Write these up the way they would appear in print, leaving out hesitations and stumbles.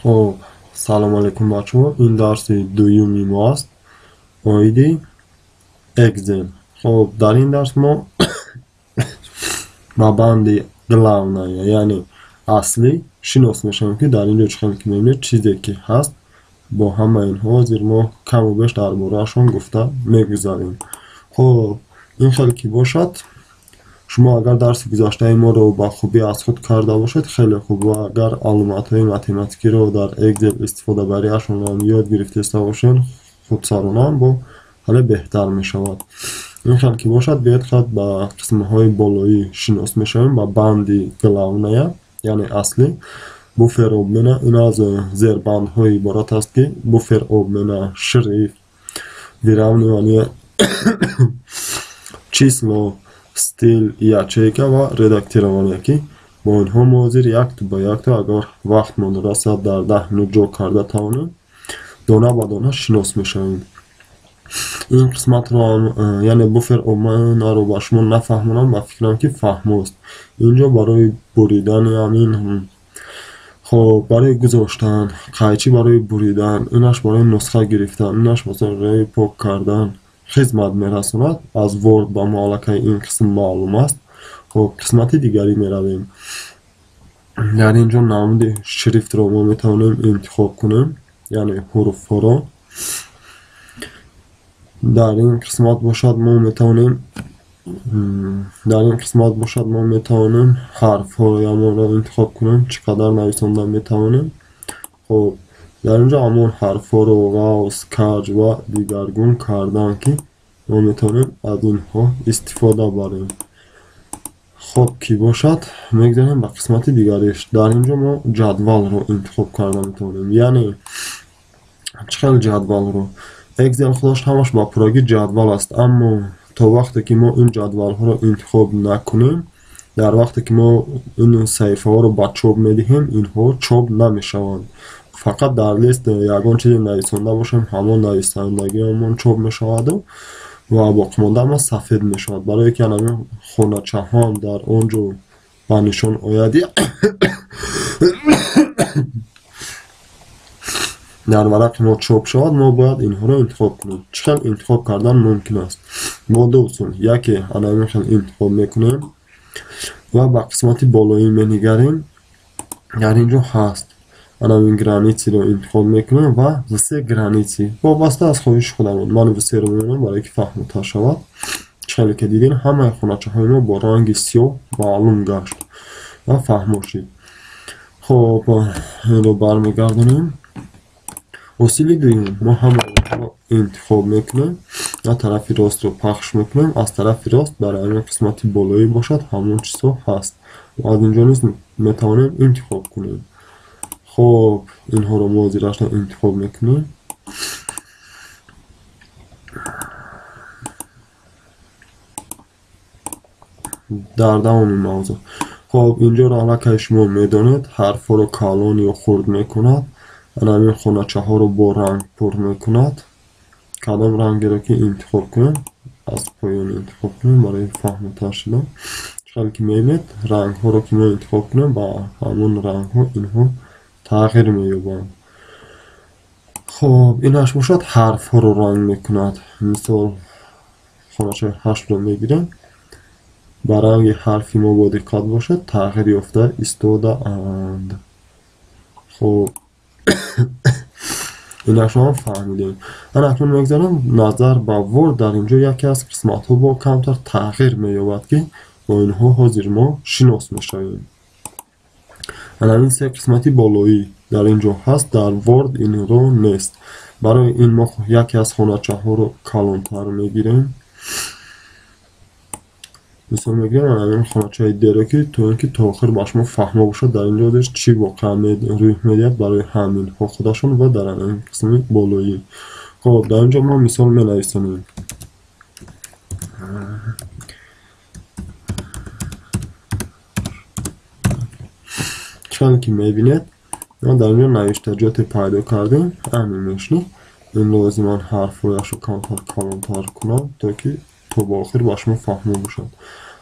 خب سلام علیکم بچه ها، این درس دویومی ما است. اویدی اگزل. خب در این درس ما مبندی گلاونه یعنی اصلی شناس میشم که در اینجا چه خیلی که میبینید چیزی که هست با همه اینها زیر ما کم و بیش در باره‌شان گفته میگذاریم. خب این خیلی که باشد شما اگر درس گذشته ما رو با خوبی از خود کرده باشید خیلی خوب، و اگر علامت های متمتیکی رو در اگزل استفاده بریشون هم یاد گرفته باشین خودسرانه با حالا بهتر می شود. این خیلی که باشد بیاید خود با قسم های بالایی شناس می شویم با بندی گلاونه یعنی اصلی بوفر اوبمنه. این از زیر بند های عبارت است که بوفر اوبمنه شریف wyravnanie число, стиль, ячейка و редактирование که با اینها ما زیر یک با یک تا اگر وقتمان رسد در 10 минут جا کرده توانیم دانه با دانه شناس میشویم. این قسمت رو یعنی بوفر اومن رو با شما نفهمونم و فکرم که فهموست. اینجا برای بریدن همین خب برای گذاشتن قیچی برای بریدن، اینش برای نسخه گرفتن، اینش مثلا برای پاک کردن خدمت میرساند. از ورد با معلقه این قسم معلوم است. خب قسمت دیگری میرویم. در اینجا نمود شریفت رو ما میتونیم انتخاب کنیم یعنی حروف رو در این قسمت باشد ما میتونیم حرف های ما رو انتخاب کنیم چقدر نویسنده میتونیم. خب در اینجا همون حرف ها رو غوص، کج و دیگرگون کردن که ما میتونیم از اینها استفاده بریم. خب کی باشد میگذاریم به قسمت دیگریش. در اینجا ما جدول رو انتخاب کرده میتونیم یعنی چقدر جدول رو اگزل خودش همش با پراگی جدول است، اما تا وقتی که ما این جدول ها رو انتخاب نکنیم در وقتی که ما این صفحه ها رو با چوب میدهیم اینها چوب نمیشوند. فقط در لیست یگان چیزی نویسنده باشیم همون نویسندگی همون چوب میشود و باقی مانده ما سفید میشود. برای که همین خونه چهان در اونجا با نشان آیدی در ورق ما چوب شود ما باید اینها رو انتخاب کنیم. چقدر انتخاب کردن ممکن است؟ ما دو اصول، یکی همین خیلی انتخاب میکنیم و با قسمت بالایی می‌نگریم. در اینجا هست همین گرانیتی رو انتخاب میکنیم و وسه گرانیتی وابسته از خواهش خودمون من وسه رو می‌بینم برای که فهمتر شود. خیلی که دیدین همه خونچه های ما با رنگ سیاه معلوم گشت و فهموشید. خب این رو برمیگردونیم. اصیل دویم ما همه رو انتخاب میکنیم و طرف راست رو پخش میکنیم. از طرف راست برای این قسمتی بالایی باشد همون چیزا هست و از اینجا نیست میتوانیم انتخاب کنیم. خب اینها رو ما زیرش انتخاب میکنیم. در دوام این موضوع خب اینجا رو علاقه شما میدانید حرف رو کلان یا خرد میکند. همین خونچه ها رو با رنگ پر میکند. کدام رنگی رو که انتخاب کنیم از پایان انتخاب کنیم برای فهمتر شدن. خیلی که میبینید رنگ ها رو که ما انتخاب کنیم با همون رنگ ها اینها تغییر مییابند. خب اینش باشد حرف ها رو رنگ میکند. مثال خونچه 8 رو میگیریم با رنگ حرفی ما با دقت باشد تغییر یافته ایستاده اند. خب این شما فهمیدیم. من اکنون میگذارم نظر با ورد در اینجا یکی از قسمت ها با کمتر تغییر مییابد که با اینها حاضر ما شناس میشویم. این سه قسمتی بالایی در اینجا هست در ورد این رو نیست. برای این ما یکی از خونچه ها رو کلانتر میگیریم. مثلا میگم همین خونچه دیره که تو اینکه تا آخر باش ما فهمه باشد در اینجا داشت چی واقعا روی میدید برای همین ها خودشون و در این قسمی بالایی. خب در اینجا ما مثال می نویسیم چون که میبینید ما در اینجا نوشتجات پیدا کردیم همین میشنی. این لازمان حرف رویش رو کمتر کلانتر کنم تا که تا با آخر باش ما فهمه باشد.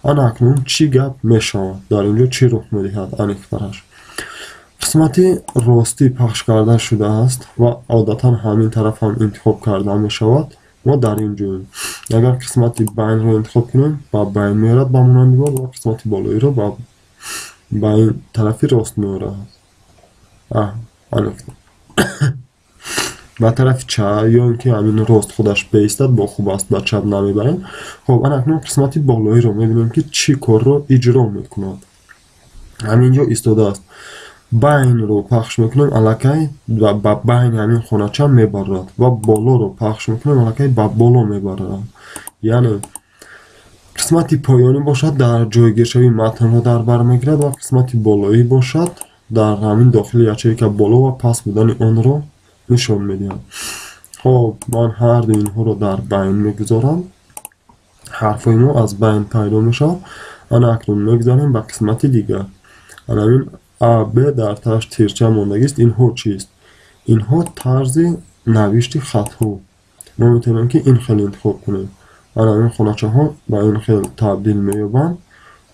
اکنون چی گپ میشود در اینجا چی رخ میدهد انیکترش. қисмати ростӣ пахш карда шудааст ва одатан ҳамин тараф ҳам интихоб карда мешавад. мо дар ин ҷоем. Агар қисмати байнро интихоб кунем, ба байн меорад ба монанди бор ва қисмати болоиро ба ин тарафи рост меорад. ба тарафи чап ё ин ки ҳамин рост худаш баистад бо хуб аст, ба чап намебарем. хоб акнун қисмати болоиро мебинем ки чӣ корро иҷро мекунад. ҳаминҷо истодааст. байнро пахш мекунем, аллакай ба байни ҳамин хонача мебарад ва болоро пахш мекунем, аллакай ба боло мебарад. яъне қисмати поёнӣ бошад, дар ҷойгиршавии матнро дар бар мегирад ва қисмати болоӣ бошад, дар ҳамин дохили ячейка боло ва паст будани онро нишон медиҳад. хоб ман ҳарду инҳоро дар байн мегузорам. ҳарфҳои мо аз байн пайдо мешавад. ана акнун мегзарем ба қисмати дигар. анамин аб дар таҳш тирча мондагист. инҳо чист? инҳо тарзи навишти хатҳо. мо метавонем ки ин хел интихоб кунем. анамин хоначаҳо ба ин хел табдил меёбанд.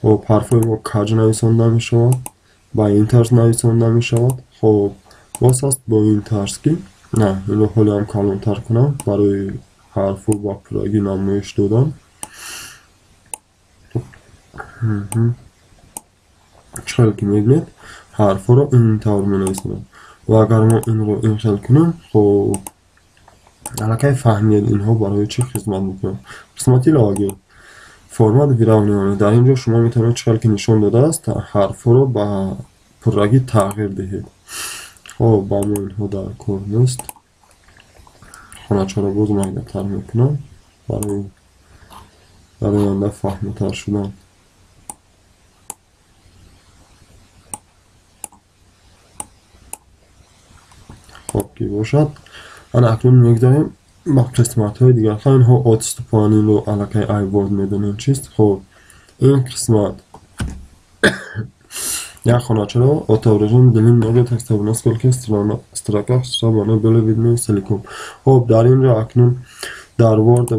хоб ҳарфҳои мо каҷ нависонда мешавад, ба ин тарз нависонда мешавад. хоб боз аст бо ин тарз ки инро ҳолиам калонтар кунам барои ҳарфҳо ба пуррагӣ намоиш додам. чхел ки мебинед ҳарфҳоро ин тавр менависонам ва агар мо инро ин хел кунем, хоб аллакай фаҳмед инҳо барои чӣ хизмат мекунанд. қисмати лагер формат виравниване. дар ин ҷо шумо метавонед чхел ки нишон додааст ҳарфҳоро ба пуррагӣ тағйир диҳед. хоб ба мо инҳо дар кор нест. хоначаро боз майдатар мекунам барои дар оянда фаҳмотар шудан. хоб ки бошад. ана акнун мегзарем ба қисматҳои дигар. инҳо отступаниро аллакай айвод медонем чист. хоб ин қисмат як хоначаро отоврежим длинный много текстовой насколько строках чтобы было видно целиком. хоб дар ин ҷо акнун дар Word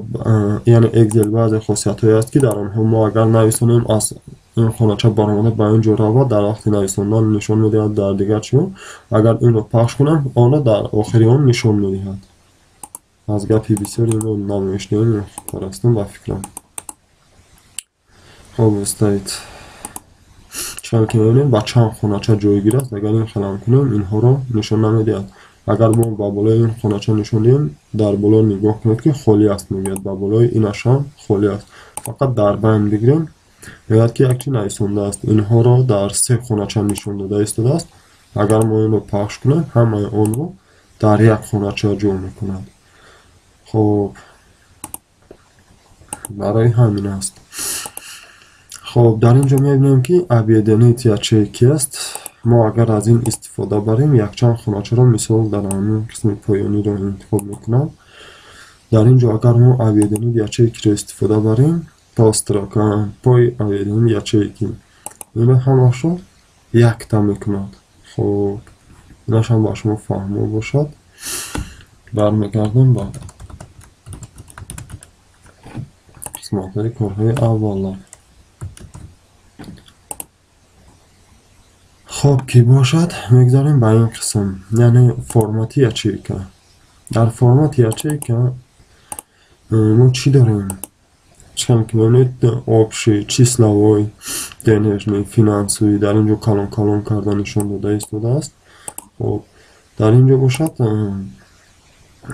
яъне Excel баъзе хосиятҳое аст ки дар онҳо мо агар нависонем аз ин хонача баромада ба ин ҷо равад, дар вақти нависондан нишон медиҳад дар дигар чиё. агар инро пахш кунам, онро дар охири он нишон медиҳад. аз гапи бисёр инро намоиш диҳем парастам ба фикрам. хоб истаид чхел ки мебинем ба чанд хонача ҷойгир аст. агар ин хелам кунем, инҳоро нишон намедиҳад. агар мо ба болои ин хонача нишон диҳем, дар боло нигоҳ кунед ки холӣ аст мегӯяд, ба болои инашам холӣ аст. фақат дар байн бигирем, мегӯяд ки як чӣ нависондааст. инҳоро дар се хонача нишон дода истодааст. агар мо инро пахш кунем, ҳамаи онро дар як хонача ҷо мекунад. хоб барои ҳамин аст. хоб дар ин ҷо мебинем ки объединить ячейки аст. мо агар аз ин истифода барем, якчанд хоначаро мисол дар ҳамин қисми поёниро интихоб мекунам. дар ин ҷо агар мо объединить ячейкиро истифода барем, то строка пой объединить ячейки, инро ҳамаашро якта мекунад. хоб инашам ба шумо фаҳмо бошад. бармегардам ба қисматҳои корҳои аввалар. хоб ки бошад, мегзарем ба ин қисм, яъне формати ячейка. дар формати ячейка мо чӣ дорем? чхел ки мебинед общий, числовой, денежный, финансовый. дар ин ҷо калон карда нишон дода истодааст. хоб дар ин ҷо бошад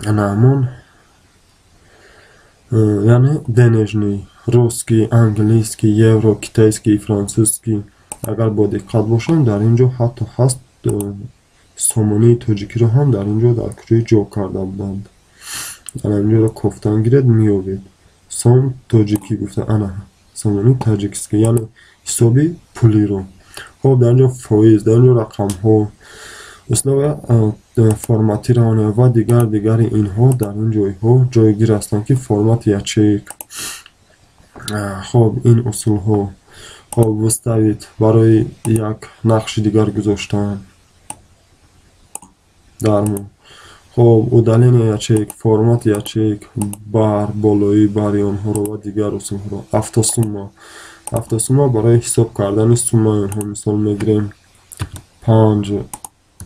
намон яъне денежный, русский, английский, евро, китайский, французский. агар бо диққат бошем, дар ин ҷо ҳатто ҳаст сомонии тоҷикиро ҳам дар ин ҷо дар куҷои ҷо карда буданд. ана ин ҷоро кофтан гиред меёбед. сом тоҷикӣ гуфта, ана сомони таҷикский, яъне ҳисоби пулиро. хоб дар ин ҷо фоиз, дар ин ҷо рақамҳо, условия форматирования ва дигари инҳо дар ин ҷойҳо ҷойгир ҳастанд ки формати ячеек. хоб ин усулҳо. хоб выставить барои як нақши дигар гузоштан дар мо. хоб удаление ячеек, формат ячеек, бар, болои бари онҳоро ва дигар усулҳоро. автосумма барои ҳисоб кардани суммаи онҳо. мисол мегирем 5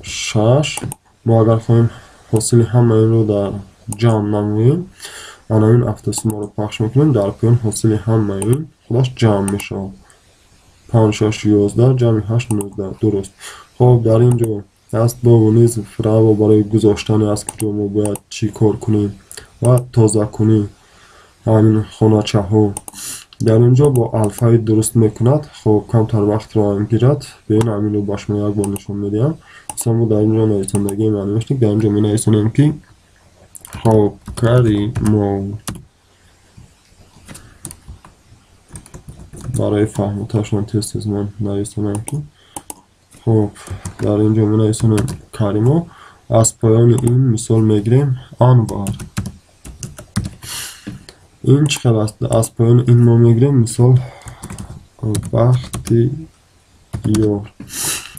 6. ما اگر خواهیم حاصل همه این رو در جمع نماییم، این افتسیما رو پخش میکنیم، در پایان حاصل همه این خودش جمع میشه. 5 6 11 جمع 8 19. درست. خب در اینجا دست با و نیز فرا برای گذاشتن از کجا ما باید چی کار کنیم و تازه کنیم همین خانچه ها. در اینجا با الفای درست میکند. خب کمتر وقت را هم گیرد. ببین همین رو باش ما یک بار نشون میدیم. مثلا ما در اینجا نویسندگی ما نوشتیم، در اینجا می نویسیم که خب کریمو برای فهم و تشنان تست از من نویسیم که خب در اینجا می نویسیم کریمو. از پایان این مثال میگیریم انبار. این چقدر است؟ از پایان این ما میگیریم مثال وقتی یار.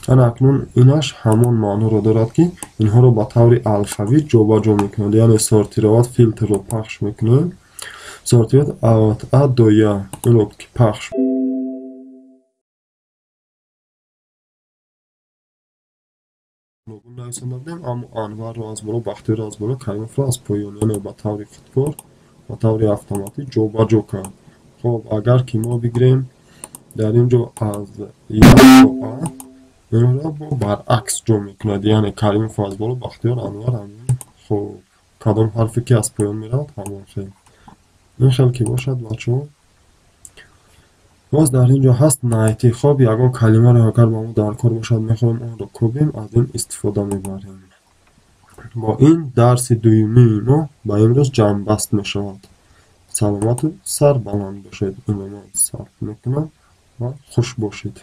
اکنون اینش همون معنی رو دارد که اینها رو با طور الفاوی جابجا میکنند، یعنی سورتیروات فیلتر رو پخش میکنند. سورتیروات اوت ادویا این رو که پخش نویسنده بودیم، اما انور رو از بالا، بختیار رو از بالا، کریموف رو از پایان، یعنی با طور خودکار با طور اتوماتیک جابجا کرد. خب اگر که ما بگیریم در اینجا از یک تا این را با برعکس جا میکند، یعنی کریموف از بالا، بختیار انور همین. خب کدام حرفی که از پایان میرد همون خیلی این خیلی که باشد بچه ها. باز در اینجا هست نایتی. خب یکا کلمه را اگر با ما در کار باشد میخوایم اون رو کوبیم، از این استفاده میبریم. با این درس دویمی ما با امروز جمع بست میشود. سلامت و سر بلند باشید. این رو من صرف میکنم و خوش باشید.